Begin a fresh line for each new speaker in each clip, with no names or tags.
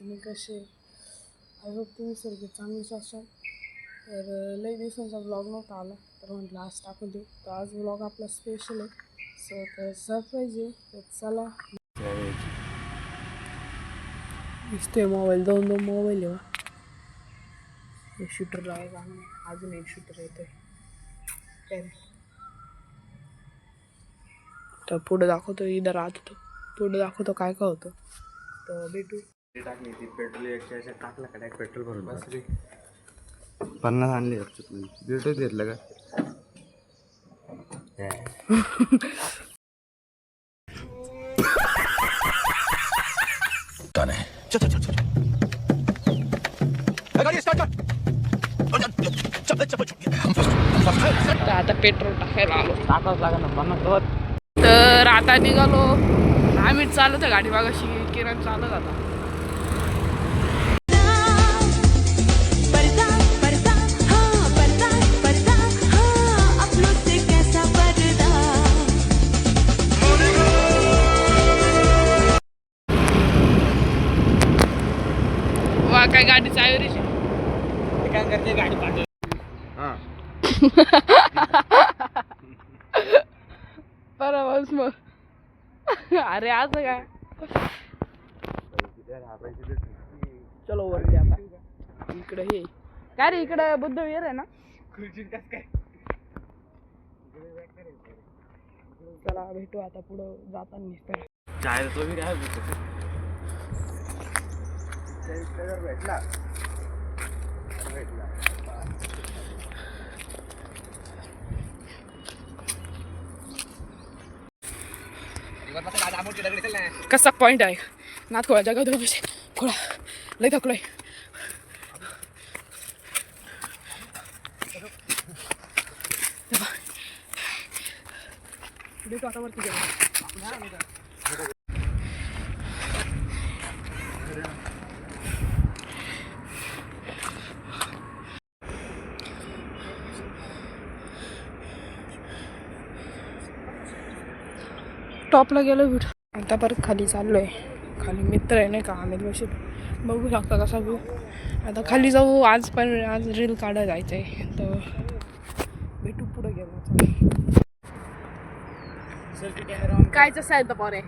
आणि कसे I hope तुम्ही सगळे चांगलेच असाल. तर लई दिवसांचा ब्लॉग नव्हता आला तर म्हटलं आज टाकून देऊ. तर आज ब्लॉग आपला स्पेशल आहे. सो तर सरप्राईज आहे. तर चला दिसतोय मोबाईल दोन मोबाईल आहे. एक शूटर लावायचा आणि अजून एक शूटर येतोय. तर पुढे दाखवतो इथं राहत होतो. पुढे दाखवतो काय काय होतं. तर भेटू.
टाकली ती पेट्रोल एकशे टाकला का पेट्रोल भरून 50 आणले भेटू घेतलं का
आता पेट्रोल टाकायला आलो. टाकावंच लागेल ना 50. तर आता निघालो. 10 मिनिट चालत आहे गाडी मागाशी. किरण चालत आता. वा काय गाडीची ॲव्हरेज काय करते गाडी पाठव. बरोबर मग अरे असं काय चलो वरती आता. इकडे हे काय रे इकडे बुद्ध विहीर आहे ना. चला भेटू आता पुढं जाताना.
चाय तो भी भेटला
कसा पॉइंट आहे नाथ खोळा जगा दोन खोळा लय थकलोय. आता वरती गेलो. टॉपला गेलो भेट. आता परत खाली चाललोय. खाली मित्र आहे नाही का आम्ही बशी बघू शकता कसा व्यू. आता खाली जाऊ. आज रील काढायला जायचं आहे. तर भेटू पुढे गेलो. कायचं साहित्य पोरे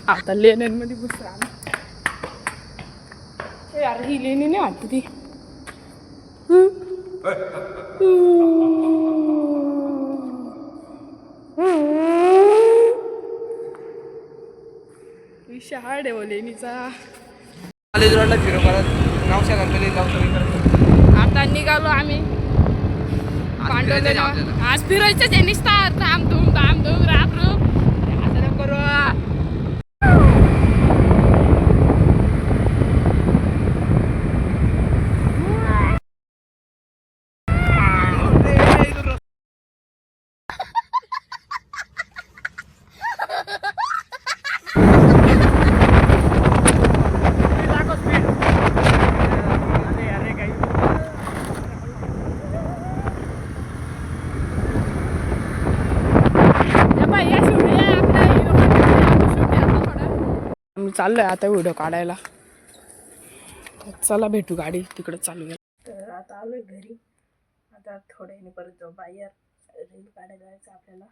आता लेण्यांमध्ये घुसरा. यार ही लेणी नाही वाटत ती. शहाड आहे लेणीचा.
कॉलेज रोडला फिरो परत नावशा गणपती जाऊ.
आता निघालो आम्ही पांडवलेला. आज फिरायचंच आहे निस्तार. धामधूम राबरू असं नको करू. चाललोय आता व्हिडिओ काढायला. चला भेटू गाडी तिकडे चालू आहे. तर आता आलोय घरी. आता थोड्याने परत जाऊ बाहेर. रील काढायला जायचं आपल्याला.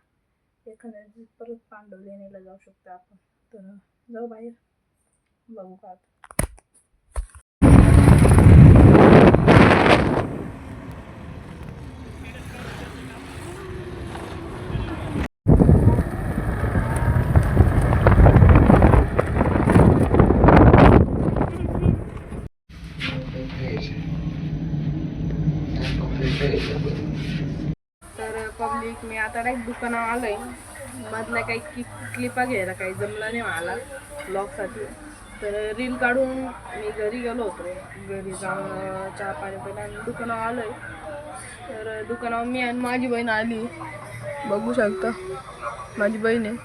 एखाद्या परत पांडव लेणीला जाऊ शकतो आपण. तर जाऊ बाहेर बघू का. तर पब्लिक मी आता डायरेक्ट दुकानावर आलोय. मधल्या काही क्लिपा घ्यायला काही जमलं नाही मला ब्लॉगसाठी. तर रील काढून मी घरी गेलो होतो. घरी जाऊन चहा पाणी पिला आणि दुकानावर आलोय. तर दुकानावर मी आणि माझी बहीण आली. बघू शकता माझी बहीण आहे.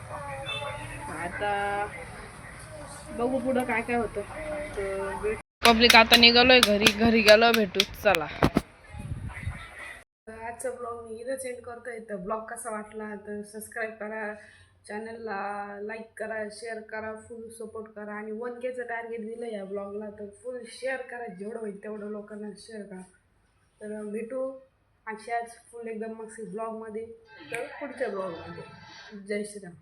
आता बघू पुढं काय काय होतं. तर पब्लिक आता निघालोय घरी गेलो भेटू चला. आजचा ब्लॉग मी इथं सेंड करतोय. तर ब्लॉग कसा वाटला तर सबस्क्राईब करा, चॅनलला लाईक करा, शेअर करा, फुल सपोर्ट करा आणि 1Kचं टार्गेट दिलं या ब्लॉगला तर फुल शेअर करा, जेवढं होईल तेवढं लोकांना शेअर करा. तर भेटू अशाच फुल एकदम मस्त ब्लॉगमध्ये तर पुढच्या ब्लॉगमध्ये. जय श्रीराम.